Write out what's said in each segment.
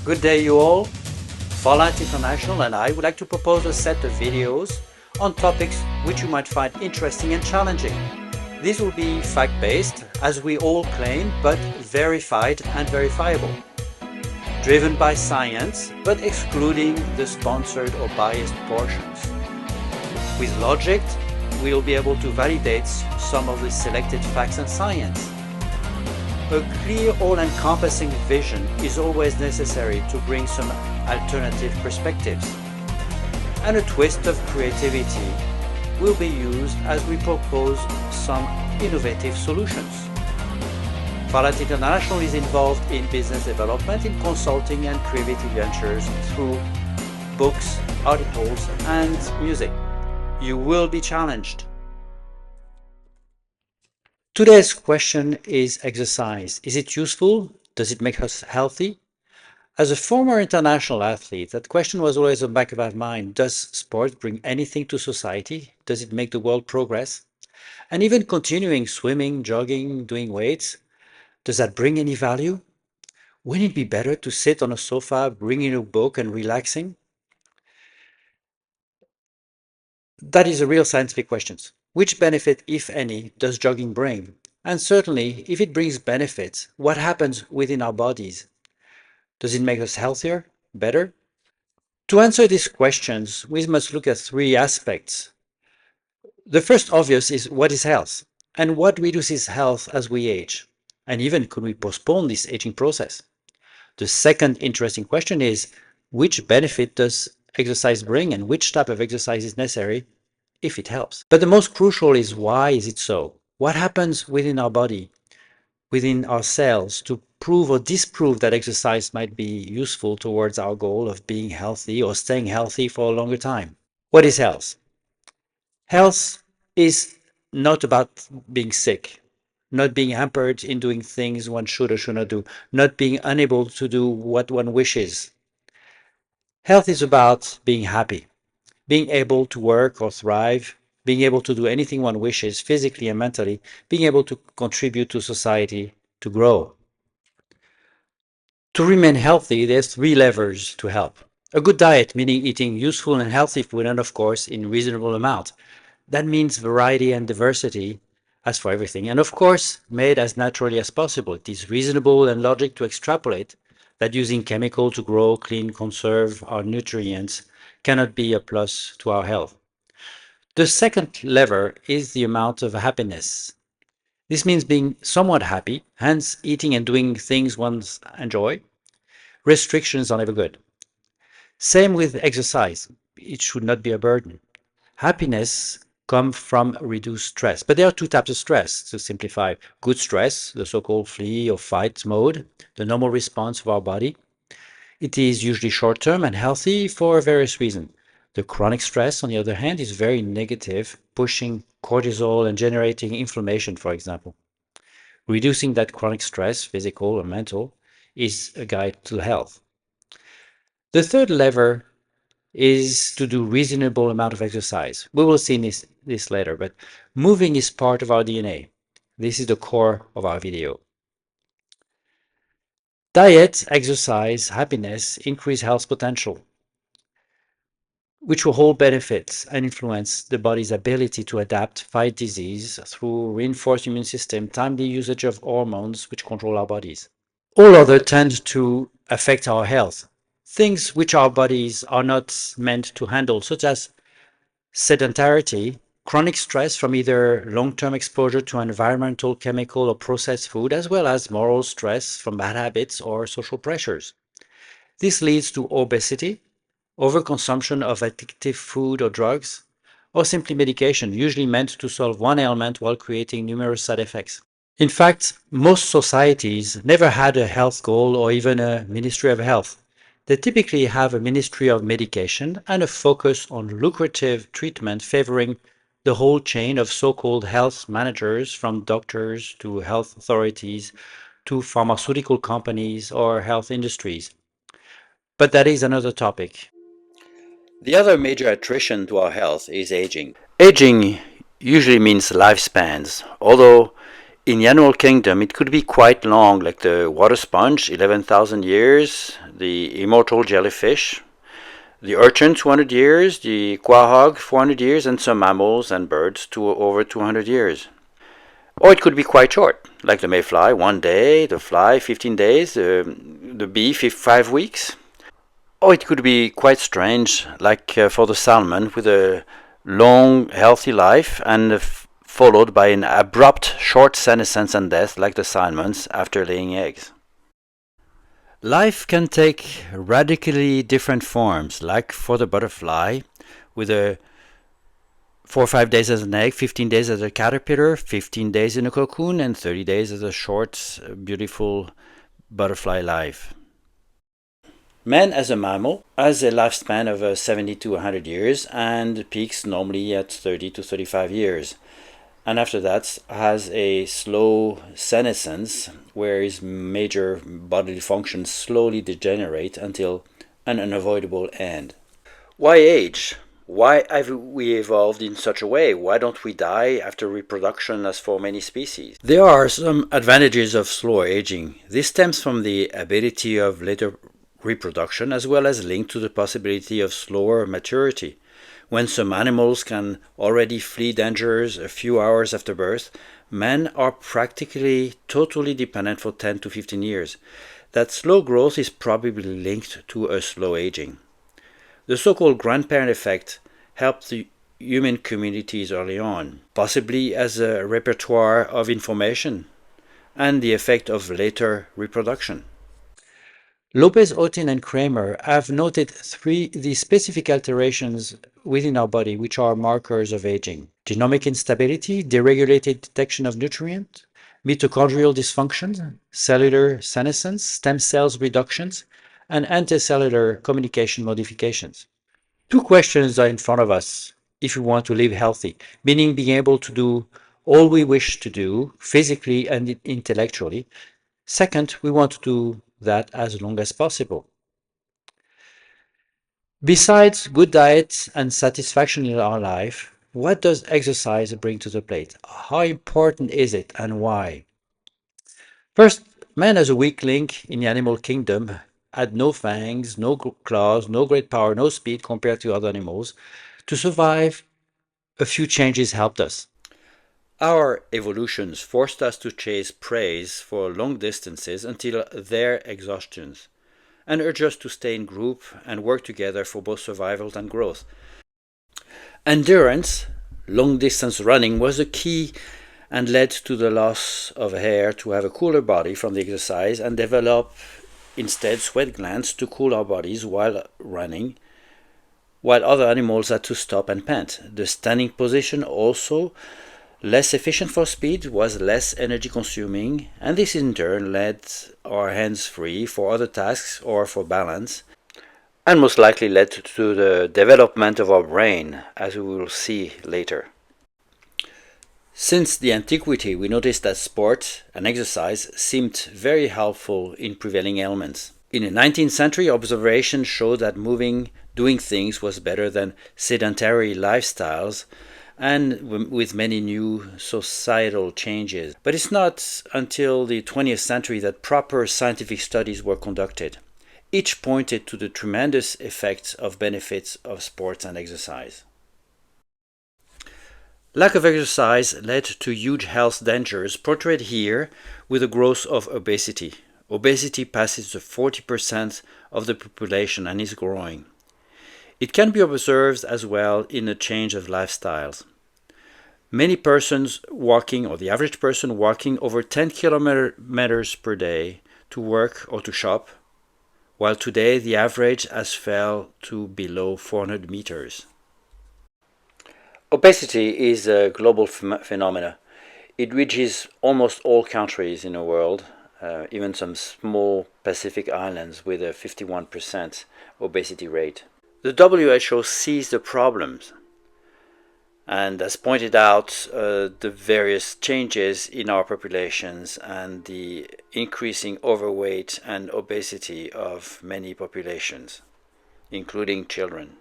Good day, you all. Pharlight International and I would like to propose a set of videos on topics which you might find interesting and challenging. These will be fact-based, as we all claim, but verified and verifiable. Driven by science, but excluding the sponsored or biased portions. With logic, we'll be able to validate some of the selected facts and science. A clear, all-encompassing vision is always necessary to bring some alternative perspectives. And a twist of creativity will be used as we propose some innovative solutions. Pharlight International is involved in business development, in consulting and creative ventures through books, articles, and music. You will be challenged. Today's question is exercise. Is it useful? Does it make us healthy? As a former international athlete, that question was always on the back of my mind. Does sport bring anything to society? Does it make the world progress? And even continuing swimming, jogging, doing weights, does that bring any value? Wouldn't it be better to sit on a sofa, reading a book and relaxing? That is a real scientific question. Which benefit, if any, does jogging bring? And certainly, if it brings benefits, what happens within our bodies? Does it make us healthier, better? To answer these questions, we must look at three aspects. The first obvious is what is health? And what reduces health as we age? And even could we postpone this aging process? The second interesting question is which benefit does exercise bring and which type of exercise is necessary if it helps? But the most crucial is why is it so? What happens within our body, within our cells to prove or disprove that exercise might be useful towards our goal of being healthy or staying healthy for a longer time? What is health? Health is not about being sick, not being hampered in doing things one should or should not do, not being unable to do what one wishes. Health is about being happy, being able to work or thrive, being able to do anything one wishes physically and mentally, being able to contribute to society, to grow. To remain healthy, there's three levers to help. A good diet, meaning eating useful and healthy food, and of course, in reasonable amount. That means variety and diversity, as for everything, and of course, made as naturally as possible. It is reasonable and logic to extrapolate that using chemical to grow, clean, conserve our nutrients cannot be a plus to our health. The second lever is the amount of happiness. This means being somewhat happy, hence eating and doing things one enjoy. Restrictions are never good. Same with exercise. It should not be a burden. Happiness comes from reduced stress. But there are two types of stress, to simplify. Good stress, the so-called flee or fight mode, the normal response of our body. It is usually short-term and healthy for various reasons. The chronic stress, on the other hand, is very negative, pushing cortisol and generating inflammation, for example. Reducing that chronic stress, physical or mental, is a guide to health. The third lever is to do reasonable amount of exercise. We will see this later, but moving is part of our DNA. This is the core of our video. Diet, exercise, happiness increase health potential, which will hold benefits and influence the body's ability to adapt, fight disease through reinforced immune system, timely usage of hormones which control our bodies. All other tend to affect our health. Things which our bodies are not meant to handle, such as sedentarity, chronic stress from either long-term exposure to environmental, chemical, or processed food, as well as moral stress from bad habits or social pressures. This leads to obesity, overconsumption of addictive food or drugs, or simply medication, usually meant to solve one ailment while creating numerous side effects. In fact, most societies never had a health goal or even a Ministry of Health. They typically have a Ministry of Medication and a focus on lucrative treatment favoring the whole chain of so-called health managers, from doctors to health authorities to pharmaceutical companies or health industries. But that is another topic. The other major attrition to our health is aging. Aging usually means lifespans, although in the animal kingdom it could be quite long, like the water sponge, 11,000 years, the immortal jellyfish, the urchin 200 years, the quahog 400 years, and some mammals and birds to over 200 years. Or it could be quite short, like the mayfly, 1 day, the fly, 15 days, the bee, 5 weeks. Or it could be quite strange, like for the salmon, with a long, healthy life and followed by an abrupt, short senescence and death, like the salmons after laying eggs. Life can take radically different forms, like for the butterfly, with a 4 or 5 days as an egg, 15 days as a caterpillar, 15 days in a cocoon, and 30 days as a short, beautiful butterfly life. Man as a mammal has a lifespan of 70 to 100 years and peaks normally at 30 to 35 years. And after that has a slow senescence where his major bodily functions slowly degenerate until an unavoidable end. Why age? Why have we evolved in such a way? Why don't we die after reproduction as for many species? There are some advantages of slow aging. This stems from the ability of later reproduction as well as linked to the possibility of slower maturity. When some animals can already flee dangers a few hours after birth, men are practically totally dependent for 10 to 15 years. That slow growth is probably linked to a slow aging. The so-called grandparent effect helped the human communities early on, possibly as a repertoire of information, and the effect of later reproduction. Lopez, Otin, and Kramer have noted the specific alterations within our body which are markers of aging: genomic instability, deregulated detection of nutrient, mitochondrial dysfunction, cellular senescence, stem cells reductions, and anticellular communication modifications. Two questions are in front of us if we want to live healthy, meaning being able to do all we wish to do physically and intellectually. Second, we want to do that as long as possible. Besides good diet and satisfaction in our life, what does exercise bring to the plate? How important is it and why? First, man as a weak link in the animal kingdom had no fangs, no claws, no great power, no speed compared to other animals. To survive, a few changes helped us. Our evolutions forced us to chase prey for long distances until their exhaustion, and urged us to stay in group and work together for both survival and growth. Endurance, long distance running, was the key and led to the loss of hair to have a cooler body from the exercise and develop instead sweat glands to cool our bodies while running, while other animals had to stop and pant. The standing position also less efficient for speed, was less energy consuming, and this in turn led our hands free for other tasks or for balance, and most likely led to the development of our brain, as we will see later. Since the antiquity, we noticed that sport and exercise seemed very helpful in prevailing ailments. In the 19th century, observation showed that moving, doing things was better than sedentary lifestyles, and with many new societal changes. But it's not until the 20th century that proper scientific studies were conducted. Each pointed to the tremendous effects of benefits of sports and exercise. Lack of exercise led to huge health dangers portrayed here with the growth of obesity. Obesity passes the 40% of the population and is growing. It can be observed as well in a change of lifestyles. Many persons walking, or the average person walking over 10 kilometers per day to work or to shop, while today the average has fell to below 400 meters. Obesity is a global phenomenon. It reaches almost all countries in the world, even some small Pacific islands with a 51% obesity rate. The WHO sees the problems and has pointed out the various changes in our populations and the increasing overweight and obesity of many populations, including children.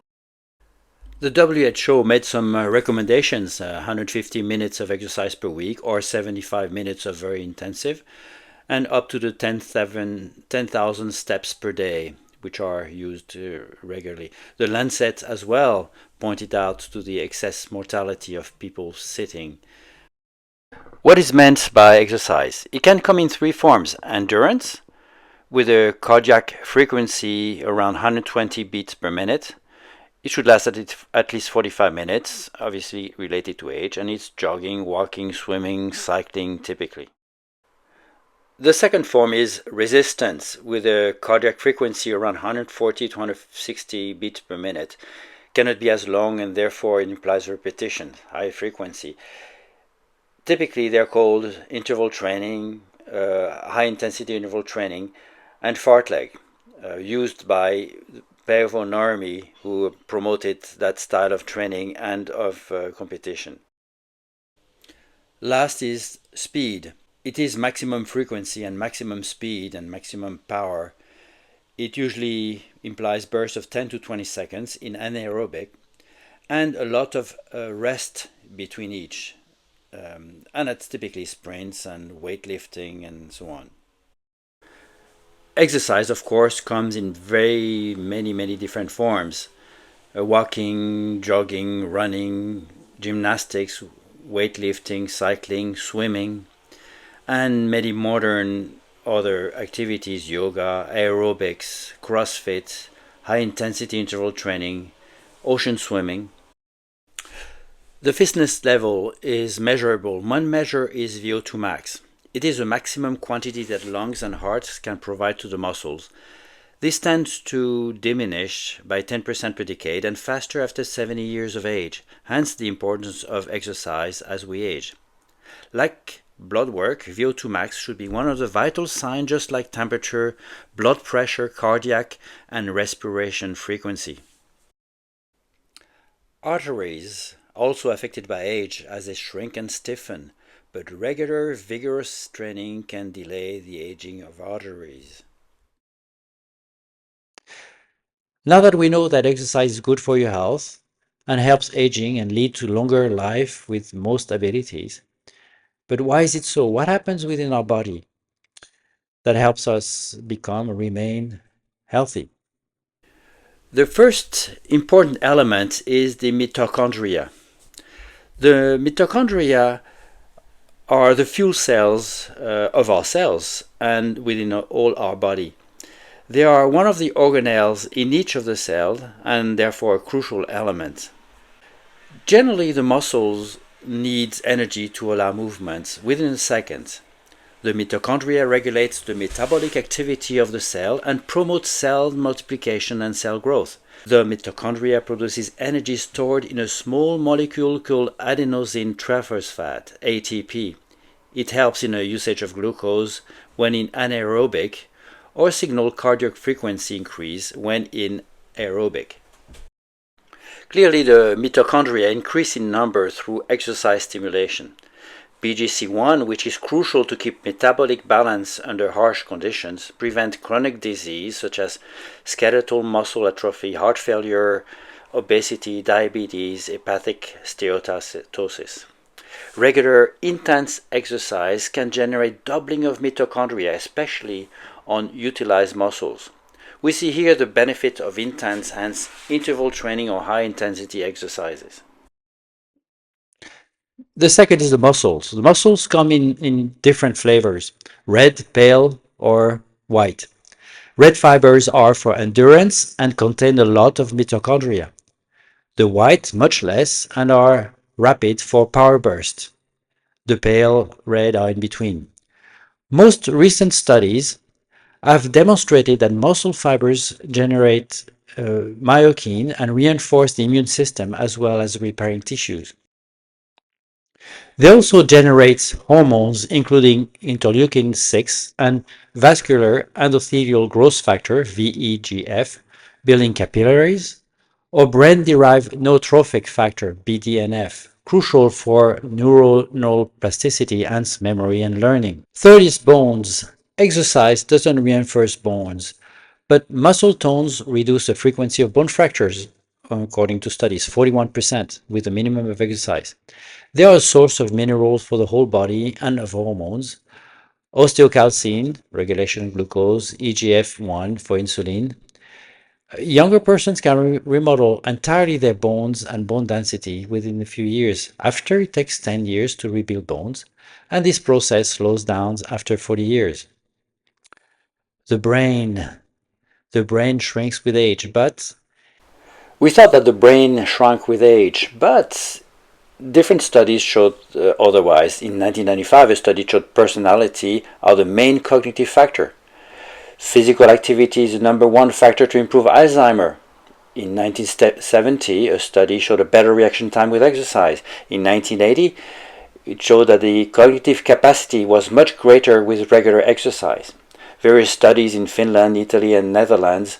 The WHO made some recommendations, 150 minutes of exercise per week or 75 minutes of very intensive, and up to the 10,000 steps per day, which are used regularly. The Lancet as well pointed out to the excess mortality of people sitting. What is meant by exercise? It can come in three forms: endurance, with a cardiac frequency around 120 beats per minute. It should last at least 45 minutes, obviously related to age, and it's jogging, walking, swimming, cycling typically. The second form is resistance, with a cardiac frequency around 140 to 160 beats per minute. Cannot be as long, and therefore it implies repetition, high frequency. Typically, they're called interval training, high intensity interval training, and fartlek, used by Paavo Nurmi, who promoted that style of training and of competition. Last is speed. It is maximum frequency and maximum speed and maximum power. It usually implies bursts of 10 to 20 seconds in anaerobic and a lot of rest between each. And that's typically sprints and weightlifting and so on. Exercise, of course, comes in very many different forms: walking, jogging, running, gymnastics, weightlifting, cycling, swimming, and many modern other activities: yoga, aerobics, CrossFit, high intensity interval training, ocean swimming. The fitness level is measurable. One measure is VO2 max. It is a maximum quantity that lungs and heart can provide to the muscles. This tends to diminish by 10% per decade and faster after 70 years of age, hence the importance of exercise as we age. Like blood work, VO2 max should be one of the vital signs, just like temperature, blood pressure, cardiac, and respiration frequency. Arteries also affected by age as they shrink and stiffen, but regular vigorous training can delay the aging of arteries. Now that we know that exercise is good for your health and helps aging and lead to longer life with most abilities, but why is it so? What happens within our body that helps us become or remain healthy? The first important element is the mitochondria. The mitochondria are the fuel cells of our cells and within all our body. They are one of the organelles in each of the cells and therefore a crucial element. Generally, the muscles need energy to allow movements within a second. The mitochondria regulates the metabolic activity of the cell and promotes cell multiplication and cell growth. The mitochondria produces energy stored in a small molecule called adenosine triphosphate, ATP. It helps in the usage of glucose when in anaerobic or signal cardiac frequency increase when in aerobic. Clearly, the mitochondria increase in number through exercise stimulation. BGC1, which is crucial to keep metabolic balance under harsh conditions, prevent chronic disease such as skeletal muscle atrophy, heart failure, obesity, diabetes, hepatic steatosis. Regular, intense exercise can generate doubling of mitochondria, especially on utilized muscles. We see here the benefit of intense, hence interval training or high-intensity exercises. The second is the muscles. The muscles come in different flavors: red, pale, or white. Red fibers are for endurance and contain a lot of mitochondria. The white, much less, and are rapid for power burst. The pale red are in between. Most recent studies have demonstrated that muscle fibers generate myokine and reinforce the immune system as well as repairing tissues. They also generate hormones including interleukin 6 and vascular endothelial growth factor VEGF, building capillaries, or brain-derived neurotrophic factor BDNF, crucial for neuronal plasticity and memory and learning. Third is bones. Exercise doesn't reinforce bones, but muscle tones reduce the frequency of bone fractures, according to studies, 41% with a minimum of exercise. They are a source of minerals for the whole body and of hormones: osteocalcine, regulation of glucose, EGF-1 for insulin, Younger persons can remodel entirely their bones and bone density within a few years. After, it takes 10 years to rebuild bones, and this process slows down after 40 years. The brain. The brain shrinks with age, but We thought that the brain shrunk with age, but different studies showed otherwise. In 1995, a study showed personality are the main cognitive factor. Physical activity is the number one factor to improve Alzheimer. In 1970, a study showed a better reaction time with exercise. In 1980, it showed that the cognitive capacity was much greater with regular exercise. Various studies in Finland, Italy, and Netherlands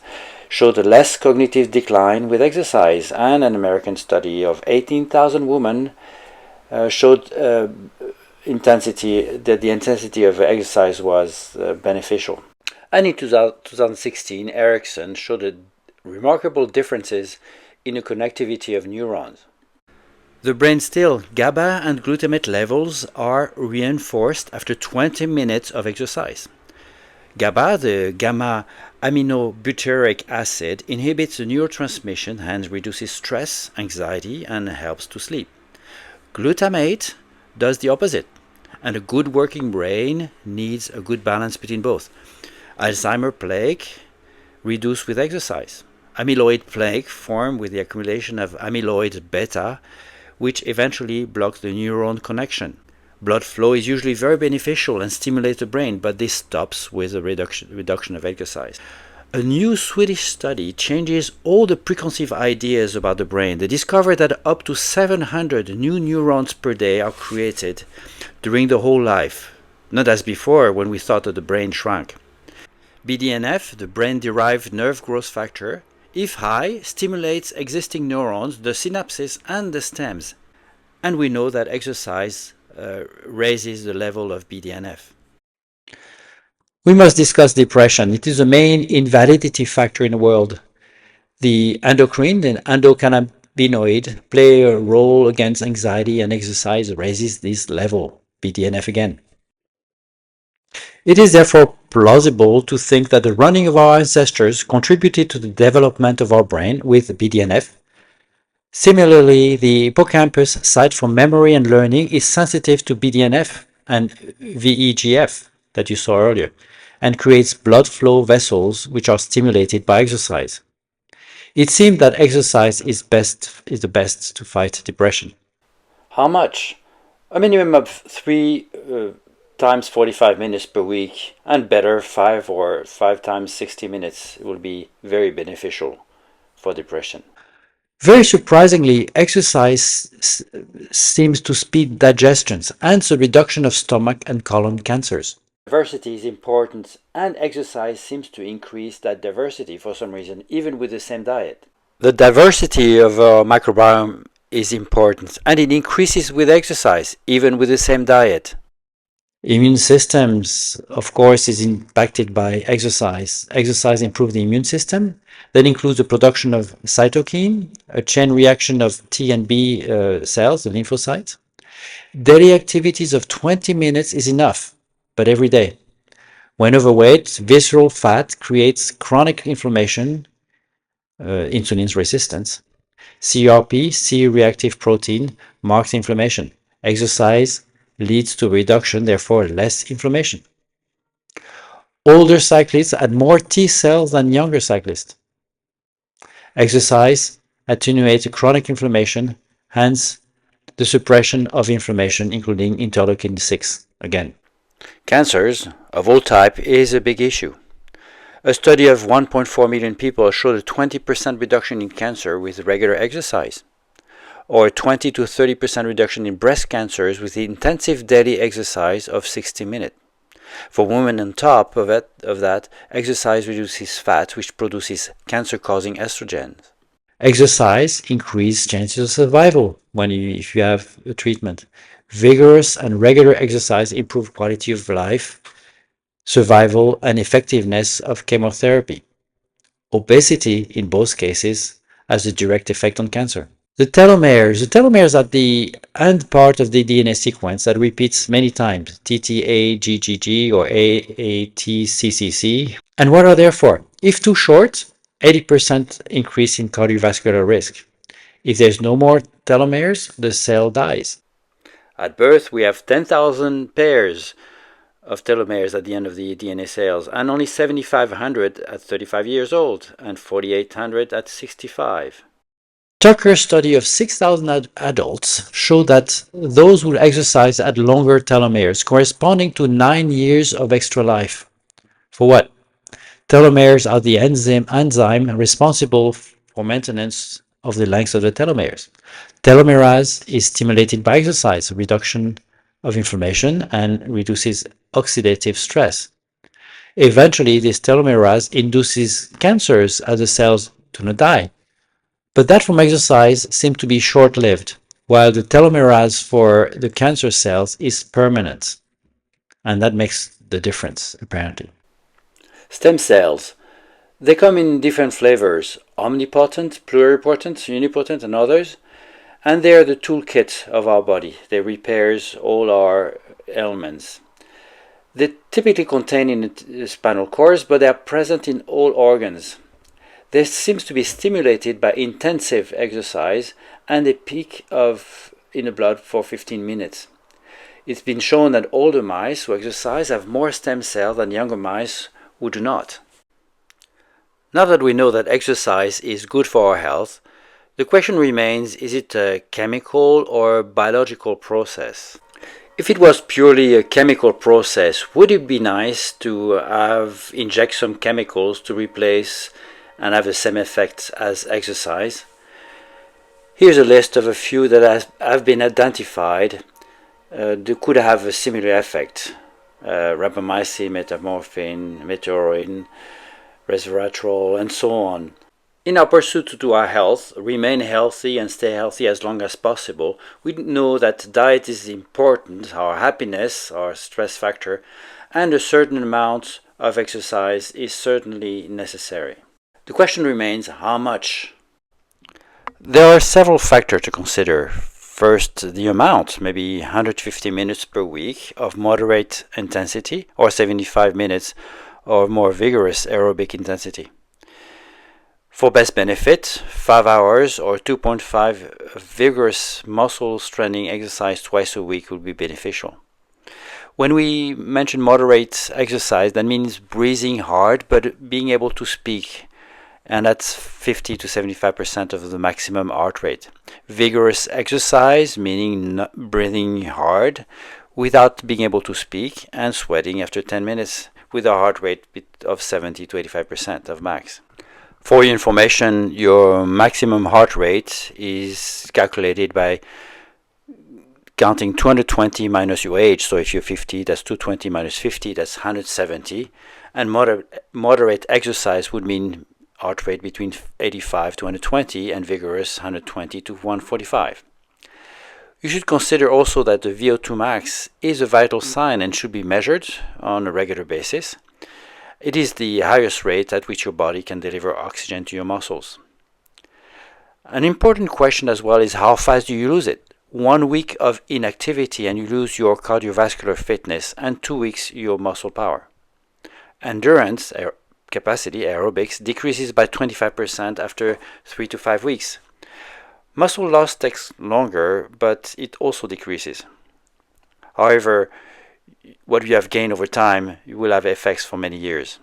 showed a less cognitive decline with exercise, and an American study of 18,000 women showed that the intensity of exercise was beneficial. And in 2016, Ericsson showed remarkable differences in the connectivity of neurons. The brain still, GABA and glutamate levels are reinforced after 20 minutes of exercise. GABA, the gamma aminobutyric acid, inhibits the neurotransmission and reduces stress, anxiety, and helps to sleep. Glutamate does the opposite, and a good working brain needs a good balance between both. Alzheimer plaque reduced with exercise. Amyloid plaque form with the accumulation of amyloid beta, which eventually blocks the neuron connection. Blood flow is usually very beneficial and stimulates the brain, but this stops with a reduction of exercise. A new Swedish study changes all the preconceived ideas about the brain. They discovered that up to 700 new neurons per day are created during the whole life, not as before when we thought that the brain shrank. BDNF, the brain-derived nerve growth factor, if high, stimulates existing neurons, the synapses and the stems. And we know that exercise raises the level of BDNF. we must discuss depression. It is the main invalidity factor in the world. The endocrine and endocannabinoid play a role against anxiety, and exercise raises this level, BDNF again. It is therefore plausible to think that the running of our ancestors contributed to the development of our brain with BDNF. Similarly, the hippocampus, site for memory and learning, is sensitive to BDNF and VEGF that you saw earlier, and creates blood flow vessels which are stimulated by exercise. It seems that exercise is the best to fight depression. How much? A minimum of 3 times 45 minutes per week, and better 5 times 60 minutes will be very beneficial for depression. Very surprisingly, exercise seems to speed digestions and the reduction of stomach and colon cancers. Diversity is important, and exercise seems to increase that diversity for some reason, even with the same diet. The diversity of our microbiome is important, and it increases with exercise, even with the same diet. Immune systems, of course, is impacted by exercise. Exercise improves the immune system. That includes the production of cytokine, a chain reaction of T and B cells, the lymphocytes. Daily activities of 20 minutes is enough, but every day. When overweight, visceral fat creates chronic inflammation, insulin resistance. CRP, C-reactive protein, marks inflammation. Exercise leads to reduction, therefore less inflammation. Older cyclists had more T cells than younger cyclists. Exercise attenuates chronic inflammation, hence the suppression of inflammation, including interleukin 6 again. Cancers of all type is a big issue. A study of 1.4 million people showed a 20% reduction in cancer with regular exercise, or a 20 to 30% reduction in breast cancers with intensive daily exercise of 60 minutes. For women on top of that, exercise reduces fat, which produces cancer-causing estrogens. Exercise increases chances of survival if you have a treatment. Vigorous and regular exercise improve quality of life, survival, and effectiveness of chemotherapy. Obesity, in both cases, has a direct effect on cancer. The telomeres are the end part of the DNA sequence that repeats many times, TTAGGG or AATCCC. And what are they for? If too short, 80% increase in cardiovascular risk. If there's no more telomeres, the cell dies. At birth, we have 10,000 pairs of telomeres at the end of the DNA cells, and only 7,500 at 35 years old, and 4,800 at 65. Tucker's study of 6,000 adults showed that those who exercise had longer telomeres, corresponding to 9 years of extra life. For what? Telomeres are the enzyme responsible for maintenance of the length of the telomeres. Telomerase is stimulated by exercise, reduction of inflammation, and reduces oxidative stress. Eventually, this telomerase induces cancers as the cells do not die. But that from exercise seems to be short-lived, while the telomerase for the cancer cells is permanent. And that makes the difference, apparently. Stem cells. They come in different flavors: omnipotent, pluripotent, unipotent, and others. And they are the toolkit of our body. They repairs all our ailments. They typically contain in the spinal cord, but they are present in all organs. They seem to be stimulated by intensive exercise and a peak in the blood for 15 minutes. It's been shown that older mice who exercise have more stem cells than younger mice who do not. Now that we know that exercise is good for our health, the question remains, is it a chemical or biological process? If it was purely a chemical process, would it be nice to inject some chemicals to replace and have the same effect as exercise? Here's a list of a few that have been identified that could have a similar effect. Rapamycin, metformin, meteoroid, resveratrol, and so on. In our pursuit to our health, remain healthy and stay healthy as long as possible, we know that diet is important, our happiness, our stress factor, and a certain amount of exercise is certainly necessary. The question remains, how much? There are several factors to consider. First, the amount, maybe 150 minutes per week of moderate intensity, or 75 minutes of more vigorous aerobic intensity. For best benefit, 5 hours or 2.5 vigorous muscle strengthening exercise twice a week would be beneficial. When we mention moderate exercise, that means breathing hard but being able to speak, and that's 50 to 75% of the maximum heart rate. Vigorous exercise, meaning not breathing hard without being able to speak and sweating after 10 minutes with a heart rate of 70 to 85% of max. For your information, your maximum heart rate is calculated by counting 220 minus your age. So if you're 50, that's 220 minus 50, that's 170. And moderate exercise would mean heart rate between 85 to 120 and vigorous 120 to 145. You should consider also that the VO2 max is a vital sign and should be measured on a regular basis. It is the highest rate at which your body can deliver oxygen to your muscles. An important question as well is, how fast do you lose it? 1 week of inactivity and you lose your cardiovascular fitness, and 2 weeks your muscle power. Endurance capacity, aerobics, decreases by 25% after 3 to 5 weeks. Muscle loss takes longer, but it also decreases. However, what you have gained over time, you will have effects for many years.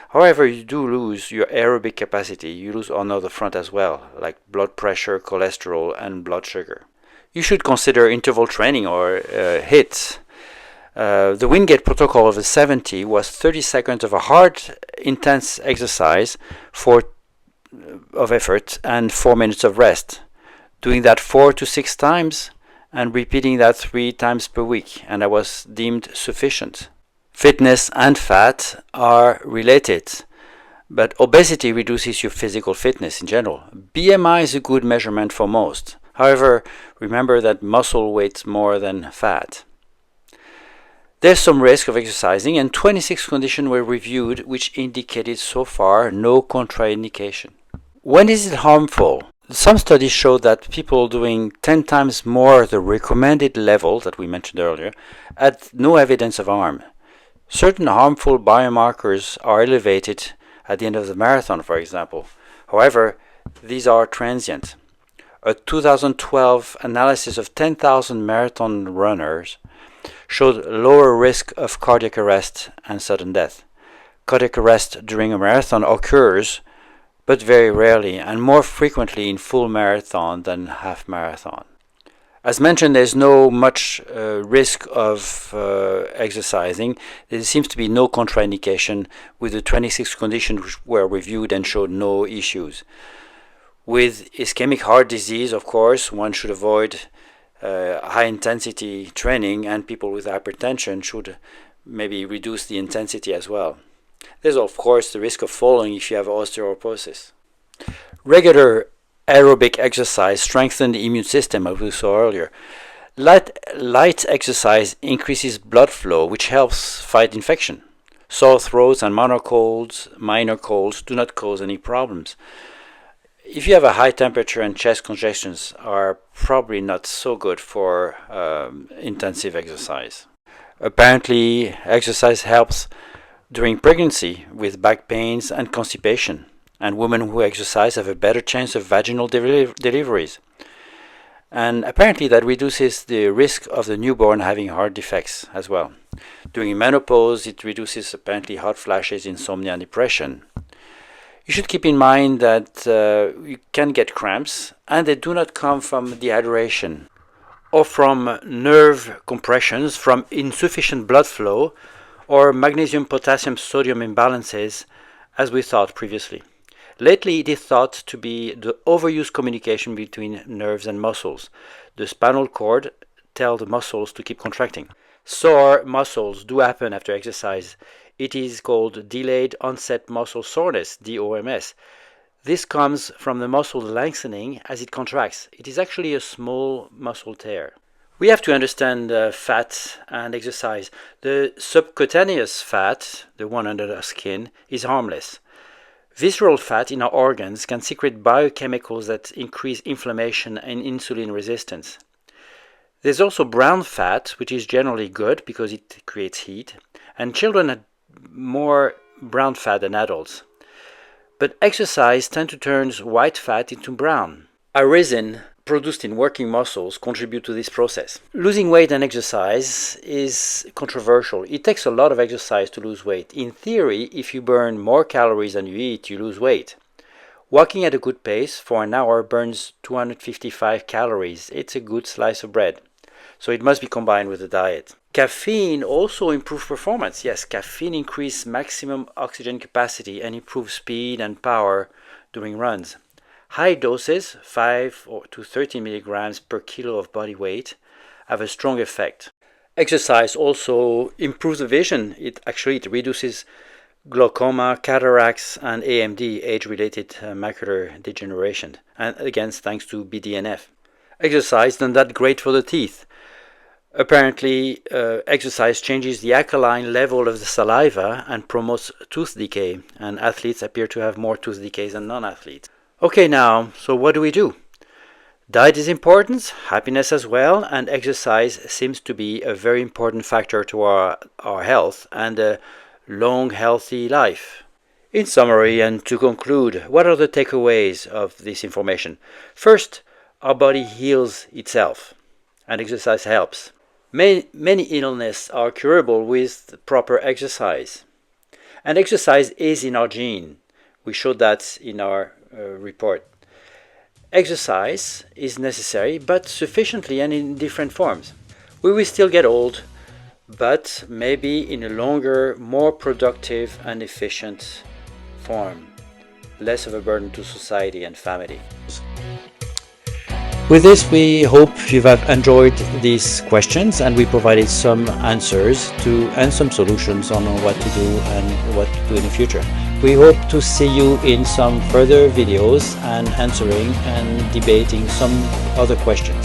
However, you do lose your aerobic capacity. You lose on other front as well, like blood pressure, cholesterol, and blood sugar. You should consider interval training or HIIT. The Wingate protocol of the 70 was 30 seconds of a hard, intense exercise of effort and 4 minutes of rest. Doing that 4 to 6 times and repeating that 3 times per week, and that was deemed sufficient. Fitness and fat are related, but obesity reduces your physical fitness in general. BMI is a good measurement for most. However, remember that muscle weighs more than fat. There's some risk of exercising, and 26 conditions were reviewed which indicated so far no contraindication. When is it harmful? Some studies show that people doing 10 times more the recommended level that we mentioned earlier had no evidence of harm. Certain harmful biomarkers are elevated at the end of the marathon, for example. However, these are transient. A 2012 analysis of 10,000 marathon runners showed lower risk of cardiac arrest and sudden death. Cardiac arrest during a marathon occurs, but very rarely and more frequently in full marathon than half marathon. As mentioned, there's no much risk of exercising. There seems to be no contraindication with the 26 conditions which were reviewed and showed no issues. With ischemic heart disease, of course, one should avoid high-intensity training, and people with hypertension should maybe reduce the intensity as well. There's, of course, the risk of falling if you have osteoporosis. Regular aerobic exercise strengthens the immune system, as we saw earlier. Light exercise increases blood flow, which helps fight infection. Sore throats and minor colds do not cause any problems. If you have a high temperature and chest congestions are probably not so good for intensive exercise. Apparently, exercise helps during pregnancy with back pains and constipation, and women who exercise have a better chance of vaginal deliveries. And apparently that reduces the risk of the newborn having heart defects as well. During menopause, it reduces apparently hot flashes, insomnia, and depression. You should keep in mind that you can get cramps, and they do not come from dehydration or from nerve compressions, from insufficient blood flow, or magnesium, potassium, sodium imbalances, as we thought previously. Lately, it is thought to be the overuse communication between nerves and muscles. The spinal cord tells the muscles to keep contracting. Sore muscles do happen after exercise. It is called delayed onset muscle soreness, DOMS. This comes from the muscle lengthening as it contracts. It is actually a small muscle tear. We have to understand fat and exercise. The subcutaneous fat, the one under the skin, is harmless. Visceral fat in our organs can secrete biochemicals that increase inflammation and insulin resistance. There's also brown fat, which is generally good because it creates heat, and children have more brown fat than adults. But exercise tends to turn white fat into brown. Irisin produced in working muscles contribute to this process. Losing weight and exercise is controversial. It takes a lot of exercise to lose weight. In theory, if you burn more calories than you eat, you lose weight. Walking at a good pace for an hour burns 255 calories. It's a good slice of bread. So it must be combined with a diet. Caffeine also improves performance. Yes, caffeine increases maximum oxygen capacity and improves speed and power during runs. High doses, 5 to 13 milligrams per kilo of body weight, have a strong effect. Exercise also improves the vision. It reduces glaucoma, cataracts, and AMD, age-related macular degeneration, and again, thanks to BDNF. Exercise isn't that great for the teeth. Apparently, exercise changes the alkaline level of the saliva and promotes tooth decay, and athletes appear to have more tooth decay than non-athletes. Okay, now, so what do we do? Diet is important, happiness as well, and exercise seems to be a very important factor to our health and a long, healthy life. In summary, and to conclude, what are the takeaways of this information? First, our body heals itself, and exercise helps. Many illnesses are curable with proper exercise. And exercise is in our gene. We showed that in our report. Exercise is necessary, but sufficiently and in different forms. We will still get old, but maybe in a longer, more productive and efficient form. Less of a burden to society and family. With this, we hope you have enjoyed these questions, and we provided some answers and some solutions on what to do and what to do in the future. We hope to see you in some further videos and answering and debating some other questions.